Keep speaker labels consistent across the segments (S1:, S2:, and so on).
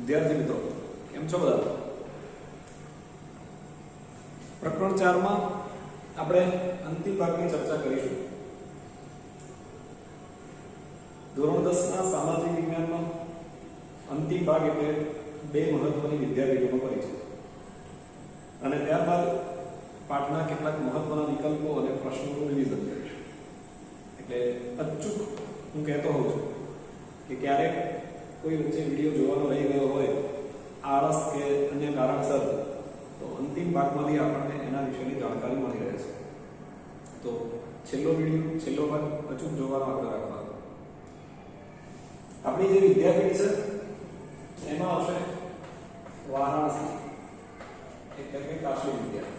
S1: વિદ્યાર્થી મિત્રો કેમ છો બધા? પ્રકરણ 4 માં આપણે અંતિમ ભાગની ચર્ચા કરીશું. ધોરણ 10 ના સામાજિક વિજ્ઞાનનો અંતિમ ભાગ એટલે બે મહત્વની વિદ્યાપીઠોનો પરિચય અને ત્યારબાદ પાઠના કેટલાક મહત્વના વિકલ્પો અને પ્રશ્નોનું રિવિઝન કરીશું. એટલે અચૂક હું કહેતો હોઉં છું કે ક્યારેક કોઈ વચ્ચે વિડીયો જોવાનો રહી ગયો હોય આળસ કે અન્ય કારણસર, તો અંતિમ ભાગમાંથી આપણને એના વિશેની જાણકારી મળી રહે છે. તો છેલ્લો વિડીયો, છેલ્લો ભાગ અચૂક જોવાનો આગ્રહ રાખવાનો. આપણી જે વિદ્યાપીઠ છે એમાં આવશે વારાણસી એટલે કે કાશી વિદ્યા.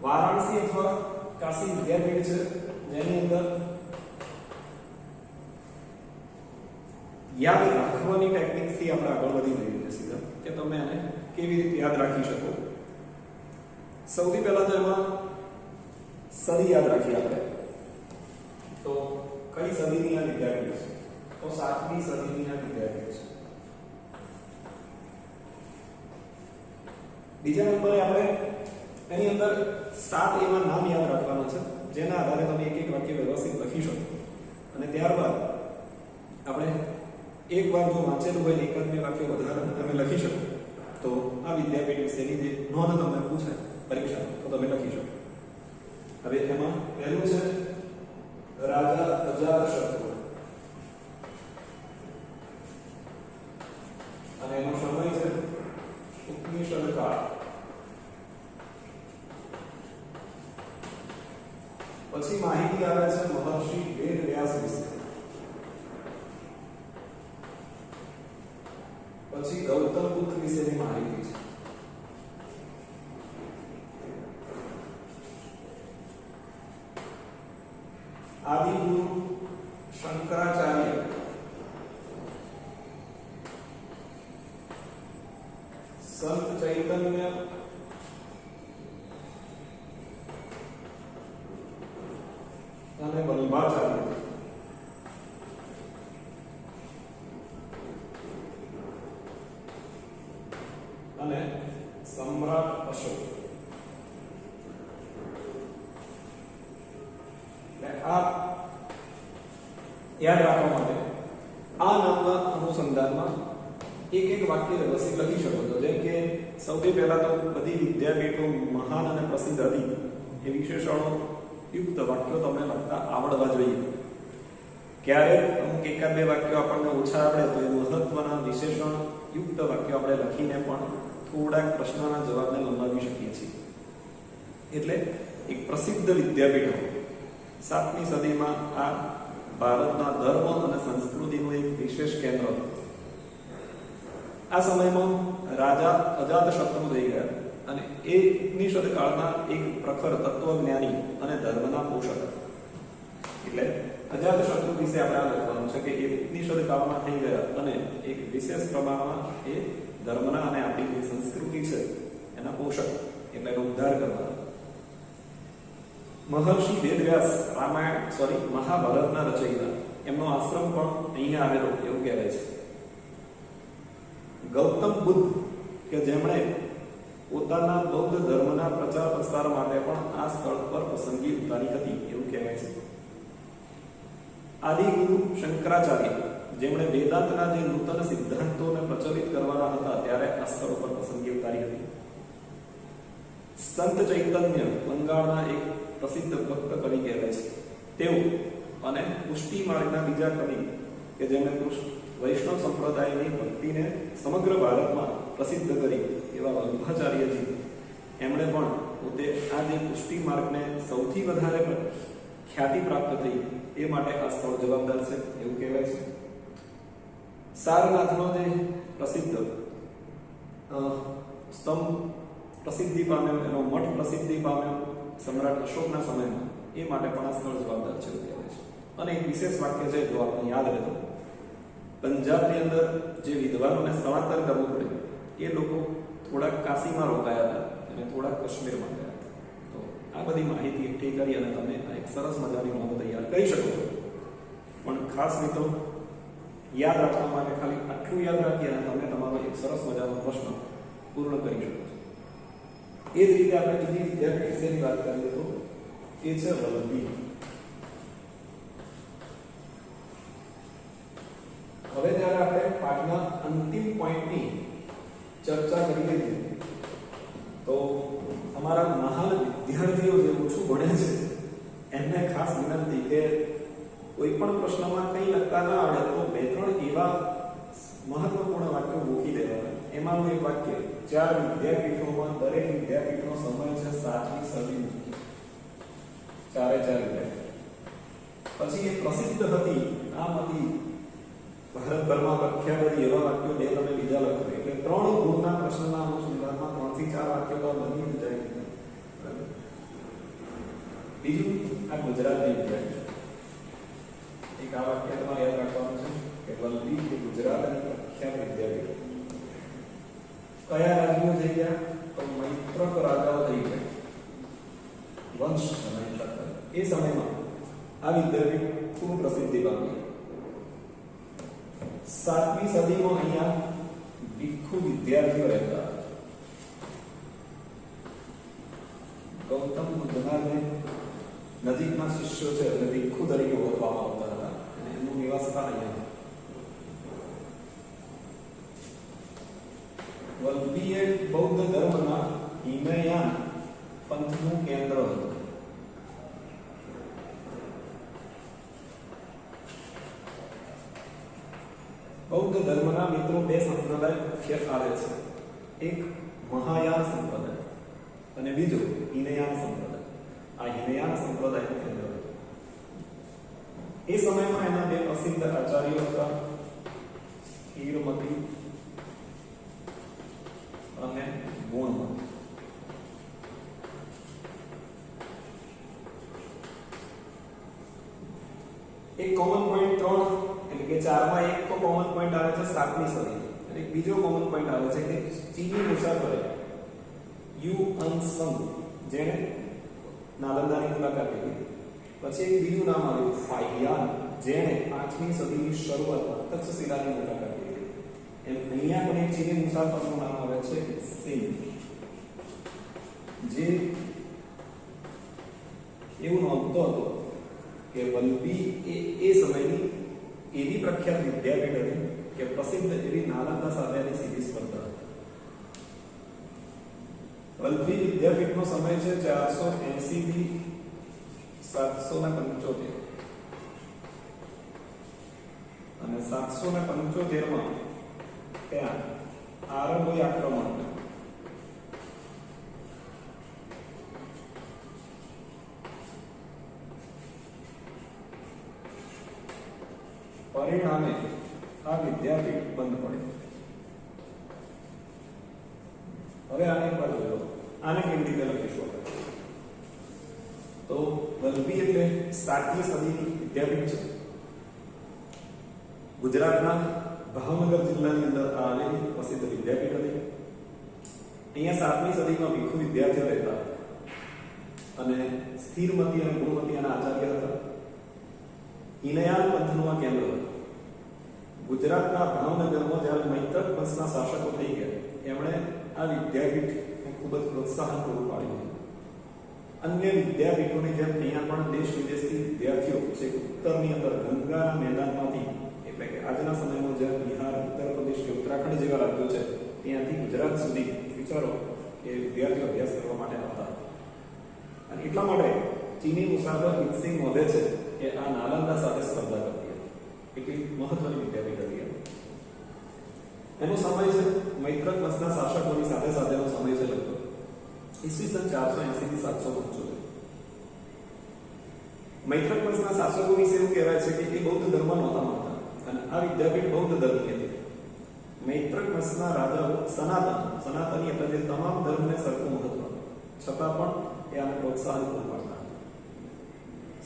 S1: વારાણસી અથવા કાશી વિદ્યાપીઠ છે જેની અંદર યાદ રાખવાની ટેકનિકથી આપણે આગળ વધી જઈએ સીધા કે તમે એને કેવી રીતે યાદ રાખી શકો. સૌથી પહેલા તો એમાં સદી યાદ રાખીએ આપણે. તો કઈ સદીની આ વિદ્યાપીઠ છે? તો 7મી સદીની આ વિદ્યાપીઠ છે. બીજા નંબરે આપણે એની અંદર 7 એવા નામ યાદ રાખવાના છે જેના આધારે તમે એક એક વાક્ય વ્યવસ્થિત લખી શકો. અને ત્યારબાદ આપણે એક વાર જો વાંચેલું હોય એક જ બે વાક્ય વધારે તમે લખી શકો તો આ વિદ્યાપીઠ વિશેની જે નોંધ તમને પૂછાય પરીક્ષા તો તમે લખી શકો. હવે એમાં પહેલું છે રાજા અજાતશત્રુ અને એનો સમય છે ઉપનિષદ કાળ. પછી માહિતી આવે છે મહર્ષિ વેદવ્યાસ વિશે. પછી ગૌતમ બુદ્ધ વિશેની માહિતી છે. આદિગુરુ શંકરાચાર્ય, સંત ચૈતન્ય અને વલ્ભાચાર્ય. અને સમ્રાટ અશોક. આ યાદ રાખવા માટે આ નામના અનુસંધાનમાં એક એક વાક્ય વ્યવસ્થિત લખી શકો છો. જેમ કે સૌથી પહેલા તો બધી વિદ્યાપીઠો મહાન અને પ્રસિદ્ધ હતી એ વિશેષણો યુક્ત વાક્યો તમને લખતા આવડવા જોઈએ. ક્યારેક અમુક એકાદ બે વાક્યો આપણને ઓછા આવડે તો એ મહત્વના વિશેષણ યુક્ત વાક્યો આપણે લખીને પણ થોડાક પ્રશ્નના જવાબને લંબાવી શકીએ છીએ. એટલે એક પ્રસિદ્ધ વિદ્યાપીઠો 7મી સદીમાં આ ભારતના ધર્મ અને સંસ્કૃતિનું એક વિશેષ કેન્દ્ર હતું. આ સમયમાં રાજા અજાતશત્રુ થઈ ગયા અને એ ઉપનિષદ કાળના એક પ્રખર તત્વજ્ઞાની અને ધર્મના પોષક. એટલે અજાતશત્રુ વિશે આપણે આ લખવાનું છે કે એ ઉપનિષદ કાળમાં થઈ ગયા અને એક વિશેષ પ્રમાણમાં એ ધર્મના અને આપણી જે સંસ્કૃતિ છે એના પોષક એટલે એનો ઉદ્ધાર કરવાનો. મહર્ષિ વેદવ્યાસ મહાભારતના રચયિતા, એમનો આશ્રમ પણ અહીંયા આવેલો એવું કહેવાય છે. ગૌતમ બુદ્ધ કે જેમણે પોતાના બૌદ્ધ ધર્મના પ્રચાર પ્રસાર માટે પણ આ સ્થળ પર પસંદગી ઉતારી હતી એવું કહેવાય છે. આદિગુરુ શંકરાચાર્ય, જેમણે વેદાંતના જે નૂતન સિદ્ધાંતોને પ્રચલિત કરવાના હતા ત્યારે આ સ્થળ પર પસંદગી ઉતારી હતી. સંત ચૈતન્ય બંગાળના એક પ્રસિદ્ધ ભક્ત કવિ કહેવાય છે તેઓ, અને પુષ્ટિ માર્ગના બીજા કવિ કે જેમણે વૈષ્ણવ સંપ્રદાયની ભક્તિને સમગ્ર ભારતમાં પ્રસિદ્ધ કરી એવા વલ્ભાચાર્યજી, એમણે પણ પોતે આ જે પુષ્ટિ માર્ગને સૌથી વધારે ખ્યાતિ પ્રાપ્ત થઈ એ માટે આ સ્થળ જવાબદાર છે એવું કહેવાય છે. સારનાથનો જે પ્રસિદ્ધ સ્તંભ પ્રસિદ્ધિ પામ્યો, એનો મઠ પ્રસિદ્ધિ પામ્યો સમ્રાટ અશોકના સમયમાં, એ માટે પણ આ સ્થળ જવાબદાર છે એવું કહેવાય છે. અને એક વિશેષ વાક્ય છે જો આપણે યાદ રહે તો, પંજાબની અંદર જે વિદ્વાનોને સ્થળાંતર કરવું પડે એ લોકો થોડાક કાશીમાં રોકાયા હતા અને થોડાક કાશ્મીરમાં ગયા હતા. તો આ બધી માહિતી એકઠી કરી અને તમે એક સરસ મજાની નોંધ તૈયાર કરી શકો છો. પણ ખાસ મિત્રો યાદ રાખવા માટે ખાલી આટલું યાદ રાખી અને તમે તમારો એક સરસ મજાનો પ્રશ્ન પૂર્ણ કરી શકો છો. એ જ રીતે આપણે બીજી વિદ્યાપીઠ વિશેની વાત કરીએ તો એ છે વલ્લભી. હવે જ્યારે આપણે પાઠના અંતિમ પોઈન્ટની ચર્ચા કરી લીધી તો અમારા મહાન વિદ્યાર્થીઓ જે ઓછું ભણે છે એમને ખાસ વિનંતી કે કોઈ પણ પ્રશ્નમાં કંઈ લખતા ના આવડે તો બે ત્રણ એવા મહત્વપૂર્ણ વાક્યો મૂકી દેવાના. એમાંનું એક વાક્ય, 4 વિદ્યાપીઠોમાં દરેક વિદ્યાપીઠનો સમય છે 7મી સદી. 4 વિદ્યાપીઠ. પછી એ પ્રસિદ્ધ હતી, આમ હતી, ભારતભરમાં પ્રખ્યાત હતી, એવા વાક્યો બે તમે બીજા લખો. એટલે 3 ગુણના પ્રશ્નના અનુસંધાનમાં 3 થી 4 વાક્યો તો બની જ જાય. બીજું આ ગુજરાતી વિદ્યાપીઠ. એક આ વાક્ય તમારે યાદ રાખવાનું છે કે વલ્લભી એ ગુજરાતની પ્રખ્યાત વિદ્યાપીઠ. કયા રાજ્યો થઈ ગયા? તો મૈત્રક રાજાઓ થઈ ગયા, વંશ મૈત્રક. એ સમયમાં આ વિદ્યાપીઠ ખૂબ પ્રસિદ્ધિ પામી. 7મી સદીમાં અહીંયા ભિક્ષુ વિદ્યાર્થીઓ રહેતા. ગૌતમ બુદ્ધના જે નજીકના શિષ્યો છે અને ભિક્ષુ તરીકે ઓળખવામાં આવતા હતા અને એનું નિવાસસ્થાન અહીંયા. વલ્લભી એ બૌદ્ધ ધર્મના હિનયાન પંથનું કેન્દ્ર હતું. બૌદ્ધ ધર્મના મિત્રો બે સંપ્રદાય મુખ્ય આવે છે. એક મહાયાન સંપ્રદાય અને બીજો હિનયાન સંપ્રદાય. આ હિનયાન સંપ્રદાયનું કેન્દ્ર હતું. એ સમયમાં એના બે પ્રસિદ્ધ આચાર્યો હતા, ખીરમતી અને ગુણમતી. એક કોમન પોઈન્ટ 3 એટલે કે 4 માં એક તો કોમન પોઈન્ટ આવે છે 7મી સદી અને એક બીજો કોમન પોઈન્ટ આવે છે કે ચીની મુસાફરે યુ અનસંગ જેણે નાલંદાની મુલાકાત લીધી. પછી એક બીજું નામ આવ્યું ફાહિયાન જેણે 5મી સદીની શરૂઆતમાં તક્ષશિલાની મુલાકાત લીધી. એમ અહીંયા પણ એક ચીની મુસાફરનું નામ આવે છે સિંહ, જે એવું નોંધતો હતો કે વલ્લભી એ સમયની એવી પ્રખ્યાત વિદ્યાપીઠ હતી કે પ્રસિદ્ધ એવી નાલંદા સાથેની સીધી સ્પર્ધા હતી. વલ્લભી વિદ્યાપીઠનો સમય છે 480 થી 775 અને 775 માં ત્યાં આરબોએ આક્રમણ કર્યું. પરિણામે આ વિદ્યાપીઠ બંધ પડી. હવે આને એક વાર જોયો, આને કેવી રીતે લખીશું? તો વલ્લભી એટલે 7મી સદીની વિદ્યાપીઠ છે. ગુજરાતના ભાવનગર જિલ્લાની અંદર આવેલી પ્રસિદ્ધ વિદ્યાપીઠ હતી. અહીંયા 7મી સદીમાં ભિક્ષુ વિદ્યાર્થીઓ રહેતા અને સ્થિરમતી અને ગુણમતી આના આચાર્ય હતા. હિનયાન પંથનું આ કેન્દ્ર હતું. ગુજરાતના ભાવનગરમાં જ્યારે મૈત્રક વંશના શાસકો થઈ ગયા, એમણે આ વિદ્યાપીઠને ખૂબ જ પ્રોત્સાહન પૂરું પાડ્યું. અન્ય વિદ્યાપીઠોની જેમ અહીંયા પણ દેશ વિદેશથી વિદ્યાર્થીઓ છે ઉત્તરની અંદર ગંગાના મેદાનમાંથી, એટલે કે આજના સમયમાં જ્યાં બિહાર, ઉત્તર પ્રદેશ કે ઉત્તરાખંડ જેવા રાજ્યો છે ત્યાંથી ગુજરાત સુધી વિચારો કે વિદ્યાર્થીઓ અભ્યાસ કરવા માટે આવતા. અને એટલા માટે ચીની મુસાફર હિતસિંહ નોંધે છે કે આ નાલંદા સાથે સ્પર્ધા કરતી હતી. એટલી મહત્વની વિદ્યાપીઠ હતી. એનો સમય છે મૈત્રક વંશના શાસકોની સાથે સાથેનો સમય છે લગભગ ઈસવીસન 480 થી 775. મૈત્રક વંશના શાસકો વિશે એવું કહેવાય છે કે એ બૌદ્ધ ધર્મ નહોતા માનતા અને આ વિદ્યાપીઠ બૌદ્ધ ધર્મની હતી. મૈત્રક વંશના રાજાઓ સનાતની એટલે જે તમામ ધર્મને સરખું મહત્વ છતાં પણ એ આને પ્રોત્સાહન પૂરું પાડતા.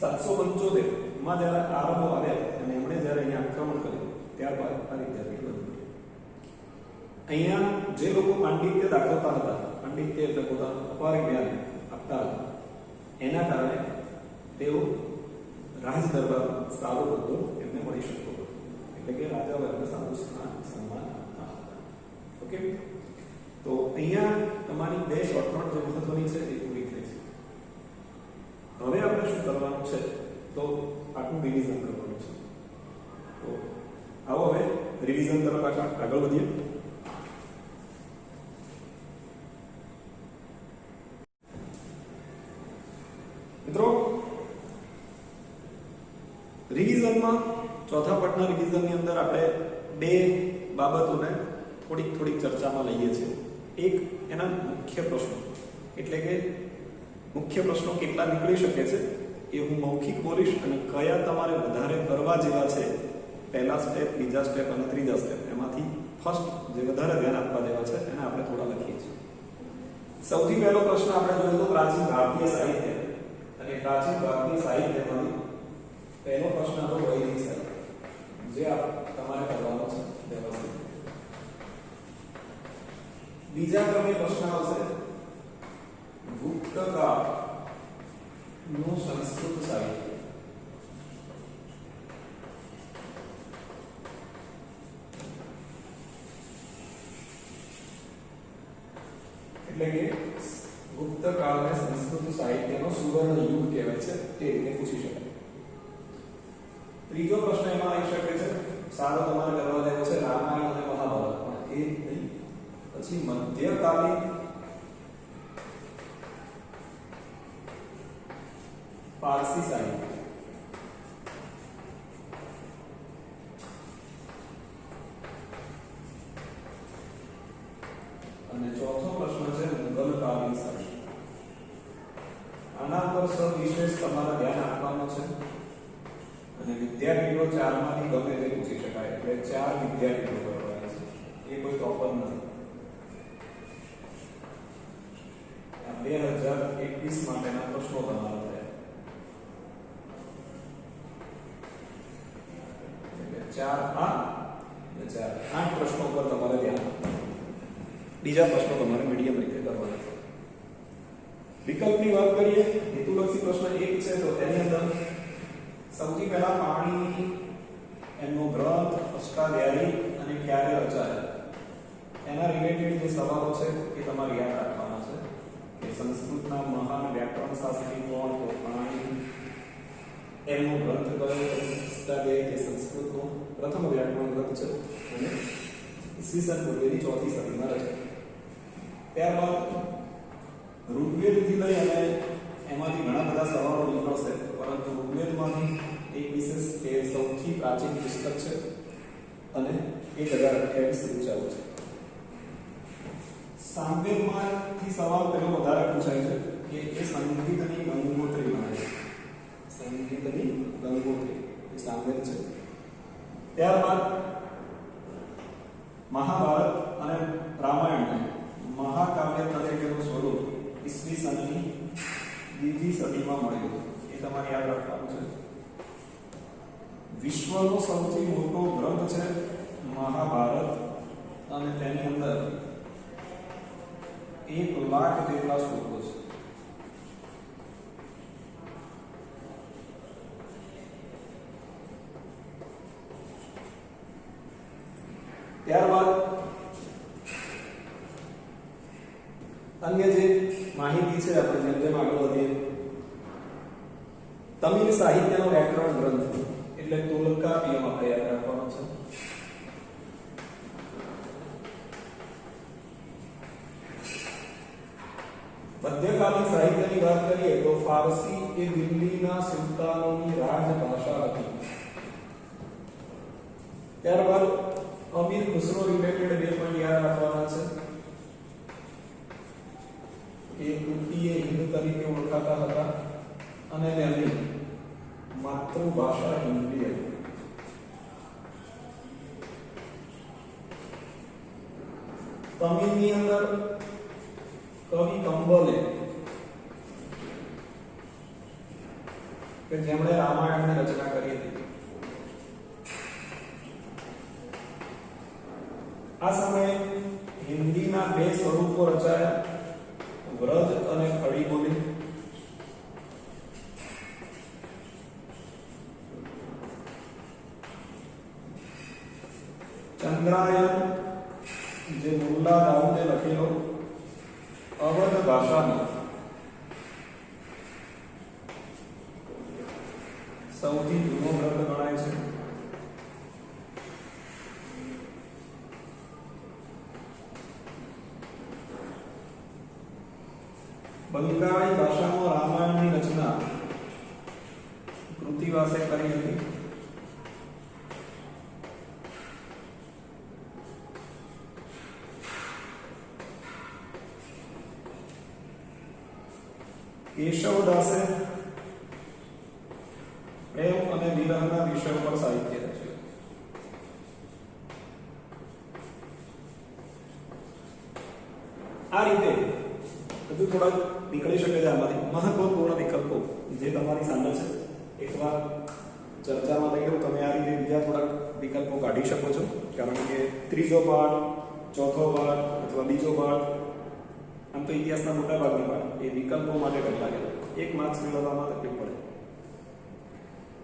S1: 775 માં જ્યારે આરબો આવ્યા અને એમણે જ્યારે અહીંયા આક્રમણ કર્યું ત્યારબાદ આ વિદ્યાપીઠ બંધ. અહીંયા જે લોકો પાંડિત્ય દાખવતા હતા, પાંડિત્ય એટલે પોતાનું અપાર જ્ઞાન આપતા હતા, એના કારણે તેઓ રાજ દરબાર સારો હોદ્દો એમને મળી શકતો હતો, એટલે કે રાજા વર્ગને સારું સન્માન આપતા હતા. ઓકે, તો અહીંયા તમારી બે શોર્ટ નોટ જે મહત્વની છે એ પૂરી થઈ છે. હવે આપણે શું કરવાનું છે, તો આટલું રિવિઝન કરવાનું છે. તો આવો હવે રિવિઝન તરફ આગળ વધીએ. મિત્રો, રિવિઝનમાં ચોથા પાઠના રિવિઝનની અંદર આપણે બે બાબતોને થોડીક ચર્ચામાં લઈએ છીએ. એક એના મુખ્ય પ્રશ્નો, એટલે કે મુખ્ય પ્રશ્નો કેટલા નીકળી શકે છે એ હું મૌખિક બોલીશ, અને કયા તમારે વધારે કરવા જેવા છે, પહેલા સ્ટેપ, બીજા સ્ટેપ અને ત્રીજા સ્ટેપ, એમાંથી ફર્સ્ટ જે વધારે ધ્યાન આપવા જેવા છે એને આપણે થોડા લખીએ છીએ. સૌથી પહેલો પ્રશ્ન આપણે જોયો તો પ્રાચીન ભારતીય સાહિત્ય, અને પ્રાચીન ભારતીય સાહિત્યમાંથી પહેલો પ્રશ્ન હતો વૈદિક સાહિત્ય, જે તમારે કરવાનો છે વ્યવસ્થિત. બીજા ક્રમે પ્રશ્ન આવશે ગુપ્ત કાળનું સંસ્કૃત સાહિત્ય. એટલે કે ગુપ્ત કાળને સંસ્કૃત સાહિત્યનો સુવર્ણ યુગ કહેવાય છે, તે રીતે પૂછી શકાય. ત્રીજો પ્રશ્ન એમાં આવી શકે છે, સારો તમારે કરવા જેવો છે રામાયણ અને મહાભારત, પણ એ નહીં. પછી મધ્યકાલીન પારસી સાહિત્ય, અને ચોથો પ્રશ્ન છે મુગલકાલીન સાહિત્ય. આના પર સવિશેષ તમારે ધ્યાન આપવાનું છે, અને વિદ્યાપીઠો ચારમાંથી ગમે તે પૂછી શકાય, એટલે 4 વિદ્યાપીઠો કરવાના છે, એ કોઈ ટોપર નથી. 2021 માટેના પ્રશ્નો તમારા થયા, એટલે 4 આ અને 4 8 પ્રશ્નો પર તમારે ધ્યાન આપવાનું. બીજા પ્રશ્નો તમારે મીડિયમ રીતે કરવાના છે. વિકલ્પની વાત કરીએ, હેતુલક્ષી પ્રશ્ન 1 છે, તો તેની અંદર સૌથી પહેલા પાણીની એમનો ગ્રંથ અષ્ટાધ્યાયી અને ક્યારે રચાયો, એના રિલેટેડ જે સવાલો છે એ તમારે યાદ રાખવાના છે. કે સંસ્કૃતના મહાન વ્યાકરણ શાસ્ત્રી કોણ, તો પાણી. એમનો ગ્રંથ કયો, અષ્ટાધ્યાયી કે સંસ્કૃતનો પ્રથમ વ્યાકરણ ગ્રંથ છે, અને ઈસવીસન પૂર્વેની 4મી સદીમાં રચાયો. ત્યારબાદ ઋગ્વેદથી લઈ અને એમાંથી ઘણા બધા સવાલો નીકળશે, પરંતુ ઋગ્વેદમાંથી એક વિશેષ કે સૌથી પ્રાચીન પુસ્તક છે અને 1028 રૂચાઓ છે. સામવેદમાંથી સવાલ પેલો વધારે પૂછાય છે કે એ સંગીતની ગંગોત્રી ગણાય છે. સંગીતની ગંગોત્રી એ સામવેદ છે. ત્યારબાદ મહાભારત અને રામાયણને મહાકાવ્ય તરીકેનું સ્વરૂપ ઈસવીસનની 2જી સદીમાં મળ્યું, એ તમારે યાદ રાખવાનું છે. વિશ્વનો સૌથી મોટો ગ્રંથ છે મહાભારત, અને તેની અંદર 1 લાખ જેટલા શ્લોકો છે. ત્યારબાદ અન્ય જે માહિતી છે, આપણે જેમ આગળ વધીએ, તમિલ સાહિત્યનો વ્યાકરણ ગ્રંથ એટલે તોલ્કાપિયમ આપણે યાદ રાખવાનો છે. મધ્યકાલીન સાહિત્યની વાત કરીએ તો ફારસી એ દિલ્હીના સુલતાનોની રાજભાષા હતી. ત્યારબાદ અમીર ખુસરો રિલેટેડ 2 પોઈન્ટ યાદ રાખવાના છે. એ તૃતીય હિંદ તરીકે ઓળખાતા હતા, અને તેમની માતૃભાષા હિન્દી હતી. તમિલની અંદર કવિ કંબલે, કે જેમણે રામાયણની રચના કરી હતી. આ સમયે હિન્દીના બે સ્વરૂપો રચાયા, વ્રજ અને ખડી બોલી. ચંદ્રાયન જે મુલ્લા દાઉદે લખેલો અવધ ભાષાનો સૌથી જૂનો ગ્રંથ ગણાય છે. બંગાળી ભાષામાં રામાયણની રચના કૃતિવાસે કરી હતી. કેશવદાસે પ્રેમ અને વિરહના વિષયો પર સાહિત્ય રચ્યું. આ રીતે હજુ થોડાક નીકળી શકે છે આમાંથી મહત્વપૂર્ણ વિકલ્પો જે તમારી સામે છે. એકવાર ચર્ચામાં લઈ લો, તમે આ રીતે બીજા થોડાક વિકલ્પો કાઢી શકો છો, કારણ કે ત્રીજો પાઠ, ચોથો પાઠ અથવા બીજો પાઠ, આમ તો ઇતિહાસના મોટા ભાગની પાઠ એ વિકલ્પો માટે કરતા ગયા. એક માર્ક્સ મેળવવામાં તકલીફ પડે,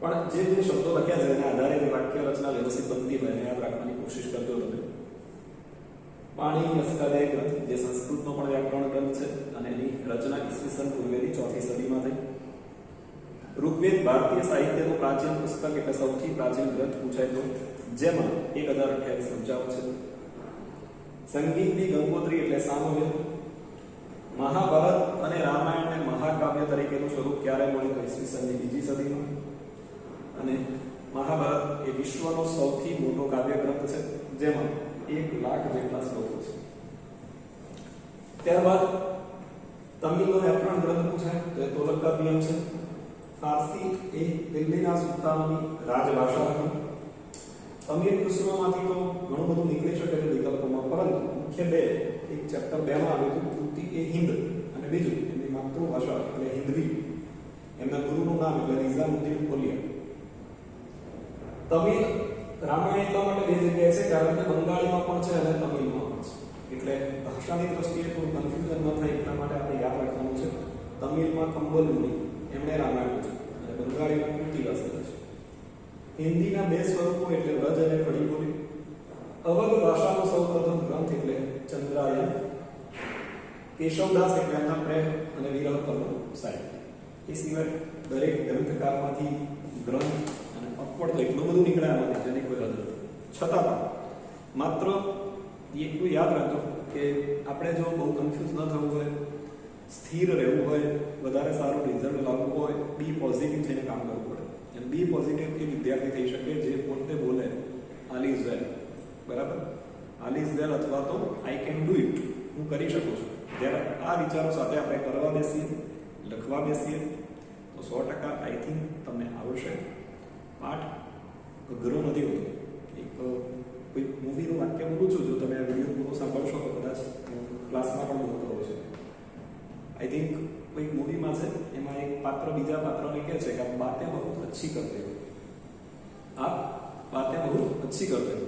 S1: પણ જે શબ્દો લખ્યા છે એના આધારે જે વાક્ય રચના વ્યવસ્થિત બનતી હોય એને યાદ રાખવાની કોશિશ કરજો તમે. પાણીની અષ્ટાધ્યાયી ગ્રંથ જે સંસ્કૃતનો પણ વ્યાકરણ ગ્રંથ છે અને એની રચના ઈસવીસન પૂર્વેની 4મી સદીમાં થઈ. ઋગ્વેદ ભારતીય સાહિત્યનું પ્રાચીન પુસ્તક એટલે સૌથી પ્રાચીન ગ્રંથ પૂછાય તો, જેમાં 1028 સમજાવ છે. સંગીતની ગંગોત્રી એટલે સામવેદ. મહાભારત અને રામાયણને મહાકાવ્ય તરીકેનું સ્વરૂપ ક્યારે મળ્યું તો ઈસવીસનની 2જી સદીમાં. અને મહાભારત એ વિશ્વનો સૌથી મોટો કાવ્ય ગ્રંથ છે, જેમાં 1 લાખ જેટલા શ્લોકો છે. ત્યારબાદ તમિલનો વ્યાકરણ ગ્રંથ પૂછાય તો એ તોલકાપ્પિયમ છે. ફારસી એ દિલ્હીના સુલતાનોની રાજભાષા હતી. તમિલ પુસ્તકોમાંથી તો ઘણું બધું નીકળી શકે છે વિકલ્પોમાં, પરંતુ મુખ્ય બે, એક ચેપ્ટર 2 માં આવ્યું હતું કૃતિ એ હિન્દ, અને બીજું એમની માતૃભાષા એટલે હિન્દવી. એમના ગુરુનું નામ એટલે નિઝામુદ્દીન ઓલિયા. તમિલ રામાયણ એટલા માટે બે જગ્યાએ છે કારણ કે બંગાળીમાં પણ છે અને તમિલમાં પણ છે, એટલે ભાષાની દ્રષ્ટિએ થોડું કન્ફ્યુઝન ન થાય એટલા માટે આપણે યાદ રાખવાનું છે. તમિલમાં કંબલ મુનિ એમણે રામાયણ લખ્યું અને બંગાળીમાં કૃતિવાસે લખ્યું. હિન્દીના બે સ્વરૂપો એટલે વ્રજ અને ખડી બોલી. અવધ ભાષાનો સૌપ્રથમ ગ્રંથ એટલે ચંદ્રાયન. કેશવદાસ એટલે એમના પ્રેમ અને વિરહ પરનું સાહિત્ય. એ સિવાય દરેક ગ્રંથકારમાંથી ગ્રંથ અને અપવડ તો એટલું બધું નીકળ્યા નથી જેની કોઈ હદ નથી. છતાં પણ માત્ર એટલું યાદ રાખજો કે આપણે જો બહુ કન્ફ્યુઝ ન થવું હોય, સ્થિર રહેવું હોય, વધારે સારું રિઝલ્ટ લાવવું હોય, બી પોઝિટિવ થઈને કામ કરવું પડે. અને બી પોઝિટિવ એ વિદ્યાર્થી થઈ શકે જે પોતે બોલે આલ ઇઝ વેલ, બરાબર, આલ ઇઝ વેલ અથવા તો આઈ કેન ડુ ઇટ, હું કરી શકું છું. જ્યારે આ વિચારો સાથે આપણે કરવા બેસીએ, લખવા બેસીએ તો 100% આઈ થિંક તમને આવડશે. પાઠ અઘરો નથી હોતો. એક કોઈ મૂવીનું વાક્ય બોલું છું, જો તમે આ વિડીયો પૂરો સાંભળશો તો કદાચ ક્લાસમાં પણ બોલતો હોય છે. આઈ થિંક કોઈ મૂવીમાં છે, એમાં એક પાત્ર બીજા પાત્રને કહે છે કે આપ બાतें बहुत अच्छी करते हो, आप बातें बहुत अच्छी करते हो.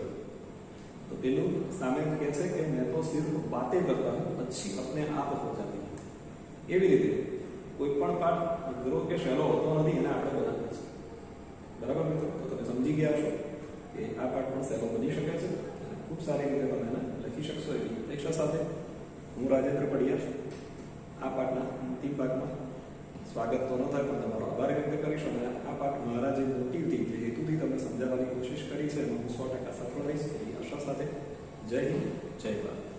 S1: तो પેલું સામે કહે છે કે मैं तो सिर्फ बातें करता हूँ, अच्छी अपने आप हो जाती है. એવી રીતે કોઈ પણ પાઠ અઘરો કે સહેલો હોતો નથી, એને આપણે બનાવીએ છીએ. બરાબર મિત્રો? તો તમે સમજી ગયા છો કે આ પાઠ પણ સહેલો બની શકે છે અને ખૂબ સારી રીતે તમે એને લખી શકશો એવી અપેક્ષા સાથે હું રાજેન્દ્ર પડિયા છું. આ પાઠના અંતિમ ભાગમાં સ્વાગત તો ન થાય પણ તમારો આભાર વ્યક્ત કરીશ, અને આ પાઠ મારા જે મોટિવથી, જે હેતુથી તમને સમજાવવાની કોશિશ કરી છે એમાં હું 100% સફળ રહીશ એવી આશા સાથે. જય હિન્દ, જય ભારત.